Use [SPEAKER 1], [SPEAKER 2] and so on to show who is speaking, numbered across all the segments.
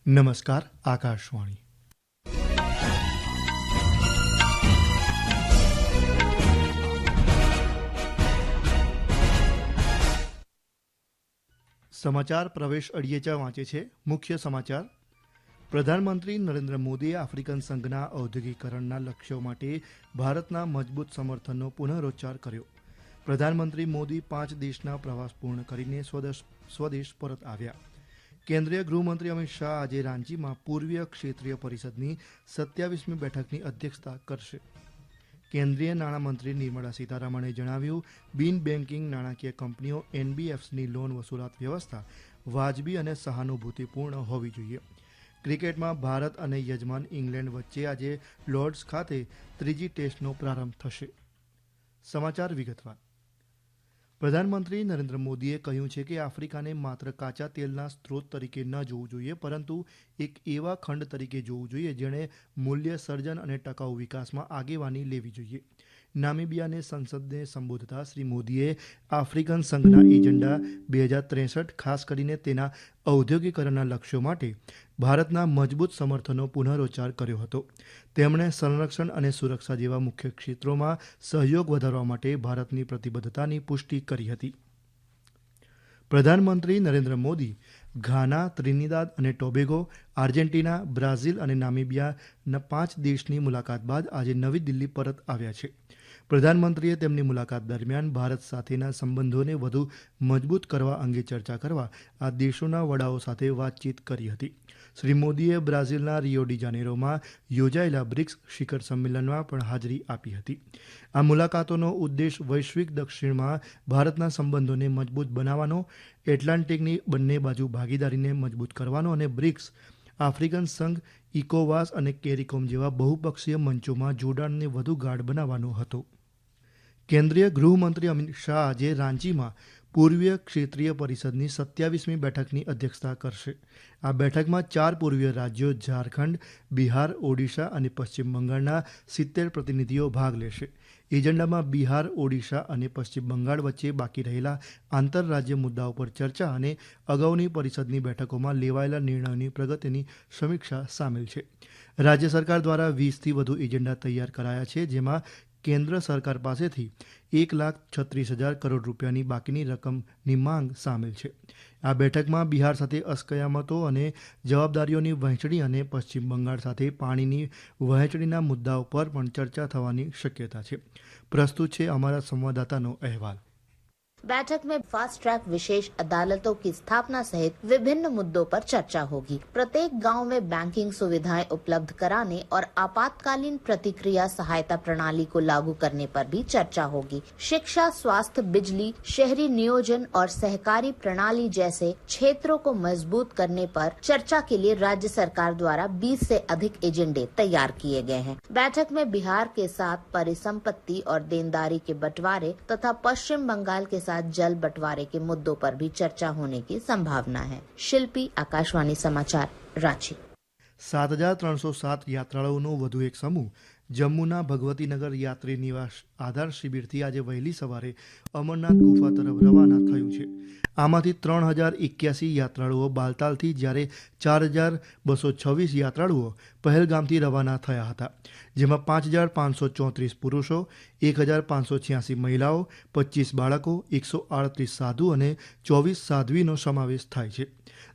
[SPEAKER 1] નમસ્કાર આકાશવાણી સમાચાર પ્રવેશ અડિયેચા વાંચે છે. મુખ્ય સમાચાર. પ્રધાનમંત્રી નરેન્દ્ર મોદીએ આફ્રિકન સંઘના ઔદ્યોગિકરણના લક્ષ્યો માટે ભારતના મજબૂત સમર્થનનો પુનરોચ્ચાર કર્યો. પ્રધાનમંત્રી મોદી 5 દેશના પ્રવાસ પૂર્ણ કરીને સ્વદેશ પરત આવ્યા. કેન્દ્રીય ગૃહમંત્રી અમિત શાહ આજે રાંચીમાં પૂર્વીય ક્ષેત્રીય પરિષદની 27મી બેઠકની અધ્યક્ષતા કરશે. કેન્દ્રીય નાણામંત્રી નિર્મલા સીતારમણે જણાવ્યું, બિન બેન્કિંગ નાણાકીય કંપનીઓ એનબીએફસીની લોન વસૂલાત વ્યવસ્થા વાજબી અને સહાનુભૂતિપૂર્ણ હોવી જોઈએ. ક્રિકેટમાં ભારત અને યજમાન ઇંગ્લેન્ડ વચ્ચે આજે લોર્ડ્સ ખાતે ત્રીજી ટેસ્ટનો પ્રારંભ થશે. સમાચાર વિગતવાર. પ્રધાનમંત્રી નરેન્દ્ર મોદીએ કહ્યું છે કે આફ્રિકાને માત્ર કાચા તેલના સ્ત્રોત તરીકે ન જોવું જોઈએ, પરંતુ એક એવા ખંડ તરીકે જોવું જોઈએ જેણે મૂલ્ય સર્જન અને ટકાઉ વિકાસમાં આગેવાની લેવી જોઈએ. નામીબિયાને સંસદને સંબોધતા શ્રી મોદીએ આફ્રિકન સંઘના એજન્ડા 2063, ખાસ કરીને તેના ઔદ્યોગિકરણના લક્ષ્યો માટે ભારતના મજબૂત સમર્થનનો પુનરોચ્ચાર કર્યો હતો. તેમણે સંરક્ષણ અને સુરક્ષા જેવા મુખ્ય ક્ષેત્રોમાં સહયોગ વધારવા માટે ભારતની પ્રતિબદ્ધતાની પુષ્ટિ કરી હતી. પ્રધાનમંત્રી નરેન્દ્ર મોદી ઘાના, ત્રિનિદાદ અને ટોબેગો, આર્જેન્ટિના, બ્રાઝિલ અને નામીબિયાના 5 દેશની મુલાકાત બાદ આજે નવી દિલ્હી પરત આવ્યા છે. પ્રધાનમંત્રીએ તેમની મુલાકાત દરમિયાન ભારત સાથેના સંબંધોને વધુ મજબૂત કરવા અંગે ચર્ચા કરવા આ દેશોના વડાઓ સાથે વાતચીત કરી હતી. શ્રી મોદીએ બ્રાઝિલના રિયો ડી જાનેરોમાં યોજાયેલા બ્રિક્સ શિખર સંમેલનમાં પણ હાજરી આપી હતી. આ મુલાકાતોનો ઉદ્દેશ વૈશ્વિક દક્ષિણમાં ભારતના સંબંધોને મજબૂત બનાવવાનો, એટલાન્ટિકની બંને બાજુ ભાગીદારીને મજબૂત કરવાનો અને બ્રિક્સ, આફ્રિકન સંઘ, ઇકોવાસ અને કેરિકોમ જેવા બહુપક્ષીય મંચોમાં જોડાણને વધુ ગાઢ બનાવવાનો હતો. કેન્દ્રીય ગૃહમંત્રી અમિત શાહ આજે રાંચીમાં પૂર્વીય ક્ષેત્રીય પરિષદની 27મી બેઠકની અધ્યક્ષતા કરશે. આ બેઠકમાં 4 પૂર્વીય રાજ્યો ઝારખંડ, બિહાર, ઓડિશા અને પશ્ચિમ બંગાળના 70 પ્રતિનિધિઓ ભાગ લેશે. એજન્ડામાં બિહાર, ઓડિશા અને પશ્ચિમ બંગાળ વચ્ચે બાકી રહેલા આંતરરાજ્ય મુદ્દાઓ પર ચર્ચા અને અગાઉની પરિષદની બેઠકોમાં લેવાયેલા નિર્ણયોની પ્રગતિની સમીક્ષા સામેલ છે. રાજ્ય સરકાર દ્વારા 20થી વધુ એજન્ડા તૈયાર કરાયા છે, જેમાં કેન્દ્ર સરકાર પાસેથી 1,36,000 કરોડ રૂપિયાની બાકીની રકમની માંગ સામેલ છે. આ બેઠકમાં બિહાર સાથે અસ્કયામતો અને જવાબદારીઓની વહેંચણી અને પશ્ચિમ બંગાળ સાથે પાણીની વહેંચણીના મુદ્દાઓ પર પણ ચર્ચા થવાની શક્યતા છે. પ્રસ્તુત છે અમારા સંવાદદાતાનો અહેવાલ.
[SPEAKER 2] बैठक में फास्ट ट्रैक विशेष अदालतों की स्थापना सहित विभिन्न मुद्दों पर चर्चा होगी. प्रत्येक गांव में बैंकिंग सुविधाएं उपलब्ध कराने और आपातकालीन प्रतिक्रिया सहायता प्रणाली को लागू करने पर भी चर्चा होगी. शिक्षा, स्वास्थ्य, बिजली, शहरी नियोजन और सहकारी प्रणाली जैसे क्षेत्रों को मजबूत करने पर चर्चा के लिए राज्य सरकार द्वारा 20 से अधिक एजेंडे तैयार किए गए हैं. बैठक में बिहार के साथ परिसंपत्ति और देनदारी के बंटवारे तथा पश्चिम बंगाल के जल बंटवारे के मुद्दों पर भी चर्चा होने की संभावना है. शिल्पी, आकाशवाणी समाचार, रांची.
[SPEAKER 1] 7,307 યાત્રાળુઓનો વધુ એક સમૂહ જમ્મુના ભગવતીનગર યાત્રી નિવાસ આધાર શિબિરથી આજે વહેલી સવારે અમરનાથ ગુફા તરફ રવાના થયું છે. આમાંથી 3,081 યાત્રાળુઓ બાલતાલથી, જ્યારે 4,226 યાત્રાળુઓ પહેલગામથી રવાના થયા હતા, જેમાં 5,534 પુરુષો, 1,586 મહિલાઓ, 25 બાળકો, 138 સાધુ અને 24 સાધ્વીનો સમાવેશ થાય છે.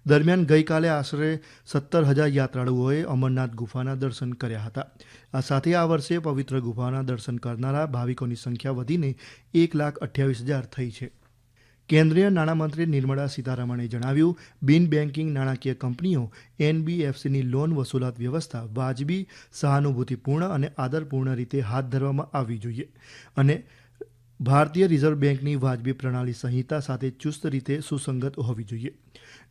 [SPEAKER 1] દરમિયાન ગઈકાલે આશરે 17,000 યાત્રાળુઓએ અમરનાથ ગુફાના દર્શન કર્યા હતા. આ સાથે આ વર્ષે પવિત્ર ગુફાના દર્શન કરનારા ભાવિકોની સંખ્યા વધીને 1,28,000 થઈ છે. કેન્દ્રીય નાણામંત્રી નિર્મલા સીતારમણે જણાવ્યું, બિન બેન્કિંગ નાણાકીય કંપનીઓ એનબીએફસીની લોન વસૂલાત વ્યવસ્થા વાજબી, સહાનુભૂતિપૂર્ણ અને આદરપૂર્ણ રીતે હાથ ધરવામાં આવવી જોઈએ અને ભારતીય રિઝર્વ બેન્કની વાજબી પ્રણાલી સંહિતા સાથે ચુસ્ત રીતે સુસંગત હોવી જોઈએ.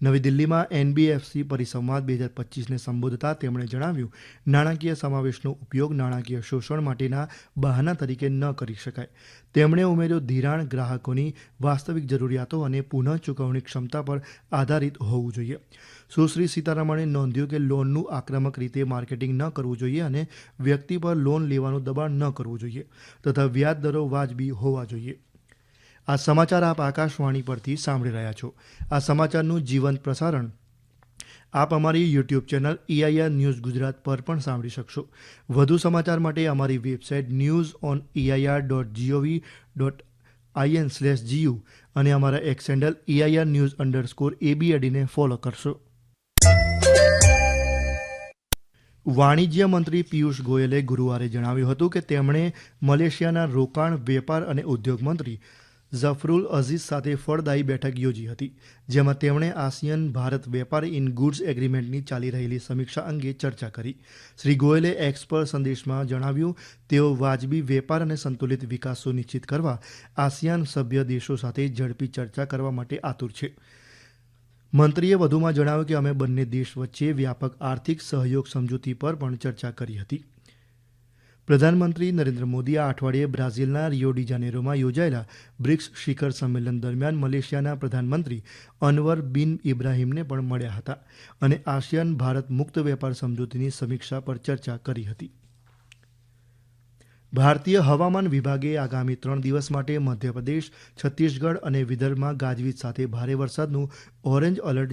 [SPEAKER 1] નવી દિલ્હીમાં એનબીએફસી પરિસંવાદ 2025ને સંબોધતા તેમણે જણાવ્યું, નાણાકીય સમાવેશનો ઉપયોગ નાણાકીય શોષણ માટેના બહાના તરીકે ન કરી શકાય. તેમણે ઉમેર્યું, ધિરાણ ગ્રાહકોની વાસ્તવિક જરૂરિયાતો અને પુનઃ ચૂકવણી ક્ષમતા પર આધારિત હોવું જોઈએ. સુશ્રી સીતારમણે નોંધ્યું કે લોનનું આક્રમક રીતે માર્કેટિંગ ન કરવું જોઈએ અને વ્યક્તિ પર લોન લેવાનું દબાણ ન કરવું જોઈએ તથા વ્યાજ દરો વાજબી હોવા જોઈએ. આ સમાચાર આપ આકાશવાણી પરથી સાંભળી રહ્યા છો. આ સમાચારનું જીવંત પ્રસારણ આપ અમારી YouTube channel EIR news Gujarat પર પણ સાંભળી શકશો. વધુ સમાચાર માટે અમારી વેબસાઇટ news.eir.gov.in/gu અને અમારા એક્સ હેન્ડલ EIR_news_ABAD ને ફોલો કરશો. વાણિજ્ય મંત્રી પિયુષ ગોયલે ગુરુવારે જણાવ્યું હતું કે તેમણે મલેશિયાના રોકાણ, વેપાર અને ઉદ્યોગ મંત્રી ઝફરુલ અઝીઝ સાથે ફળદાયી બેઠક યોજી હતી, જેમાં તેમણે આસિયાન ભારત વેપાર ઇન ગુડ્સ એગ્રીમેન્ટની ચાલી રહેલી સમીક્ષા અંગે ચર્ચા કરી. શ્રી ગોયલે એક્સ પર સંદેશમાં જણાવ્યું, તેઓ વાજબી વેપાર અને સંતુલિત વિકાસ સુનિશ્ચિત કરવા આસિયાન સભ્ય દેશો સાથે ઝડપી ચર્ચા કરવા માટે આતુર છે. મંત્રીએ વધુમાં જણાવ્યું કે અમે બંને દેશ વચ્ચે વ્યાપક આર્થિક સહયોગ સમજૂતી પર પણ ચર્ચા કરી હતી. પ્રધાનમંત્રી નરેન્દ્ર મોદી આ અઠવાડિયે બ્રાઝિલના રિયો ડી જાનેરોમાં યોજાયેલા બ્રિક્સ શિખર સંમેલન દરમિયાન મલેશિયાના પ્રધાનમંત્રી અનવર બિન ઇબ્રાહીમને પણ મળ્યા હતા અને આસિયાન ભારત મુક્ત વેપાર સમજૂતીની સમીક્ષા પર ચર્ચા કરી હતી. ભારતીય હવામાન વિભાગે આગામી 3 દિવસ માટે મધ્યપ્રદેશ, છત્તીસગઢ અને વિદર્ભમાં ગાજવીજ સાથે ભારે વરસાદનું ઓરેન્જ એલર્ટ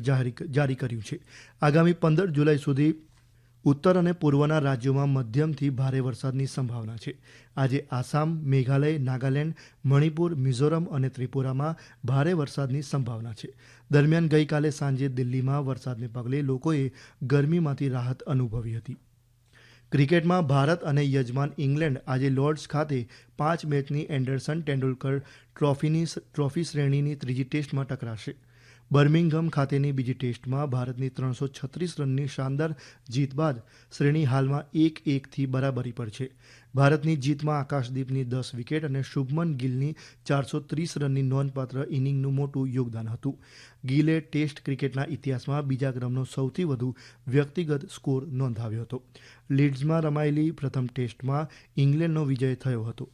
[SPEAKER 1] જારી કર્યું છે. આગામી 15 જુલાઈ સુધી ઉત્તર અને પૂર્વના રાજ્યોમાં મધ્યમથી ભારે વરસાદની સંભાવના છે. આજે આસામ, મેઘાલય, નાગાલેન્ડ, મણિપુર, મિઝોરમ અને ત્રિપુરામાં ભારે વરસાદની સંભાવના છે. દરમિયાન ગઈકાલે સાંજે દિલ્હીમાં વરસાદને પગલે લોકોએ ગરમીમાંથી રાહત અનુભવી હતી. ક્રિકેટમાં ભારત અને યજમાન ઇંગ્લેન્ડ આજે લોર્ડ્સ ખાતે 5 મેચની એન્ડરસન તેંડુલકર ટ્રોફી શ્રેણીની ત્રીજી ટેસ્ટમાં ટકરાશે. બર્મિંઘમ ખાતેની બીજી ટેસ્ટમાં ભારતની 336 રનની શાનદાર જીત બાદ શ્રેણી હાલમાં 1-1થી બરાબરી પર છે. ભારતની જીતમાં આકાશદીપની 10 વિકેટ અને શુભમન ગિલની 430 રનની નોંધપાત્ર ઇનિંગનું મોટું યોગદાન હતું. ગિલે ટેસ્ટ ક્રિકેટના ઇતિહાસમાં બીજા ક્રમનો સૌથી વધુ વ્યક્તિગત સ્કોર નોંધાવ્યો હતો. લીડ્સમાં રમાયેલી પ્રથમ ટેસ્ટમાં ઇંગ્લેન્ડનો વિજય થયો હતો.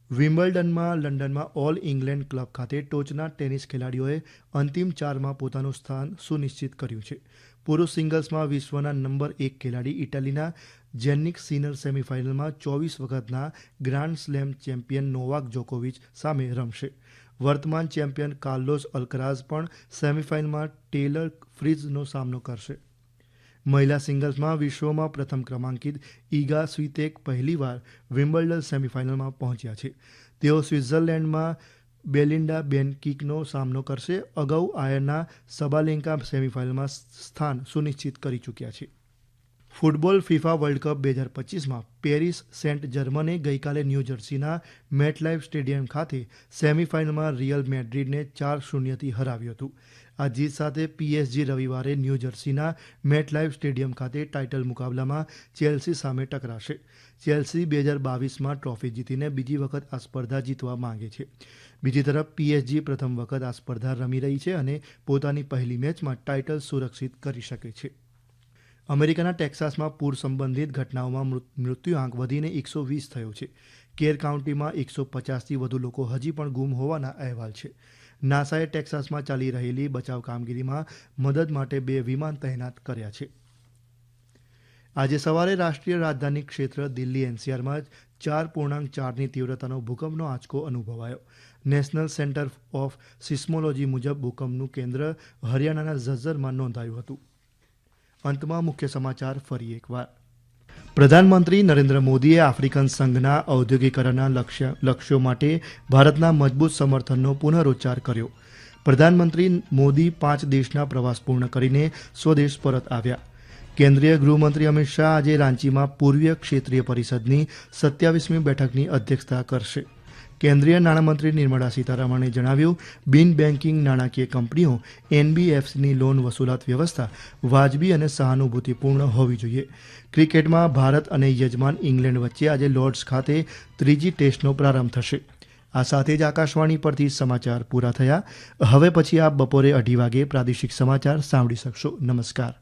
[SPEAKER 1] વિમ્બલ્ડનમાં લંડનમાં ઓલ ઇંગ્લેન્ડ ક્લબ ખાતે ટોચના ટેનિસ ખેલાડીઓએ અંતિમ 4માં પોતાનું સ્થાન સુનિશ્ચિત કર્યું છે. પુરુષ સિંગલ્સમાં વિશ્વના નંબર 1 ખેલાડી ઇટાલીના જેનિક સિનર સેમીફાઇનલમાં 24 વખતના ગ્રાન્ડ સ્લેમ ચેમ્પિયન નોવાક જોકોવિચ સામે રમશે. વર્તમાન ચેમ્પિયન કાર્લોસ અલ્કરાઝ પણ સેમીફાઇનલમાં ટેલર ફ્રિટ્ઝનો સામનો કરશે. મહિલા સિંગલ્સમાં વિશ્વમાં પ્રથમ ક્રમાંકિત ઈગા સ્વીતેક પહેલીવાર વિમ્બલ્ડન સેમીફાઇનલમાં પહોંચ્યા છે. તેઓ સ્વિટ્ઝરલેન્ડમાં બેલિન્ડા બેનકિકનો સામનો કરશે. અગાઉ આયરના સબાલેન્કા સેમીફાઇનલમાં સ્થાન સુનિશ્ચિત કરી ચૂક્યા છે. ફૂટબોલ ફિફા વર્લ્ડ કપ 2025માં પેરિસ સેન્ટ જર્મને ગઈકાલે ન્યૂજર્સીના મેટલાઇફ સ્ટેડિયમ ખાતે સેમીફાઇનલમાં રિયલ મેડ્રિડને 4-0થી હરાવ્યું હતું. આ જીત સાથે PSG રવિવારે ન્યૂજર્સીના મેટલાઇફ સ્ટેડિયમ ખાતે ટાઇટલ મુકાબલામાં ચેલ્સી સામે ટકરાશે. ચેલ્સી 2022માં ટ્રોફી જીતીને બીજી વખત આ સ્પર્ધા જીતવા માંગે છે. બીજી તરફ PSG પ્રથમ વખત આ સ્પર્ધા રમી રહી છે અને પોતાની પહેલી મેચમાં ટાઇટલ સુરક્ષિત કરી શકે છે. અમેરિકાના ટેક્સાસમાં પૂર સંબંધિત ઘટનાઓમાં મૃત્યુઆંક વધીને 120 થયો છે. કેર કાઉન્ટીમાં 150થી વધુ લોકો હજી પણ ગુમ હોવાના અહેવાલ છે. નાસાએ ટેક્સાસમાં ચાલી રહેલી બચાવ કામગીરીમાં મદદ માટે 2 વિમાન તહેનાત કર્યા છે. આજે સવારે રાષ્ટ્રીય રાજધાની ક્ષેત્ર દિલ્હી NCRમાં 4.4ની તીવ્રતાનો ભૂકંપનો આંચકો અનુભવાયો. નેશનલ સેન્ટર ઓફ સિસ્મોલોજી મુજબ ભૂકંપનું કેન્દ્ર હરિયાણાના ઝજ્જરમાં નોંધાયું હતું. અંતમાં મુખ્ય સમાચાર ફરી એકવાર. પ્રધાનમંત્રી નરેન્દ્ર મોદીએ આફ્રિકન સંઘના ઔદ્યોગિકરણના લક્ષ્યો માટે ભારતના મજબૂત સમર્થનનો પુનરોચ્ચાર કર્યો. પ્રધાનમંત્રી મોદી 5 દેશના પ્રવાસ પૂર્ણ કરીને સ્વદેશ પરત આવ્યા. કેન્દ્રીય ગૃહમંત્રી અમિત શાહ આજે રાંચીમાં પૂર્વીય ક્ષેત્રીય પરિષદની 27મી બેઠકની અધ્યક્ષતા કરશે. કેન્દ્રીય નાણામંત્રી નિર્મલા સીતારમણે જણાવ્યું, બિન બેન્કિંગ નાણાકીય કંપનીઓ NBFCની લોન વસૂલાત વ્યવસ્થા વાજબી અને સહાનુભૂતિપૂર્ણ હોવી જોઈએ. ક્રિકેટમાં ભારત અને યજમાન ઇંગ્લેન્ડ વચ્ચે આજે લોર્ડ્સ ખાતે ત્રીજી ટેસ્ટનો પ્રારંભ થશે. આ સાથે જ આકાશવાણી પરથી સમાચાર પૂરા થયા. હવે પછી આપ બપોરે 2:30 વાગે પ્રાદેશિક સમાચાર સાંભળી શકશો. નમસ્કાર.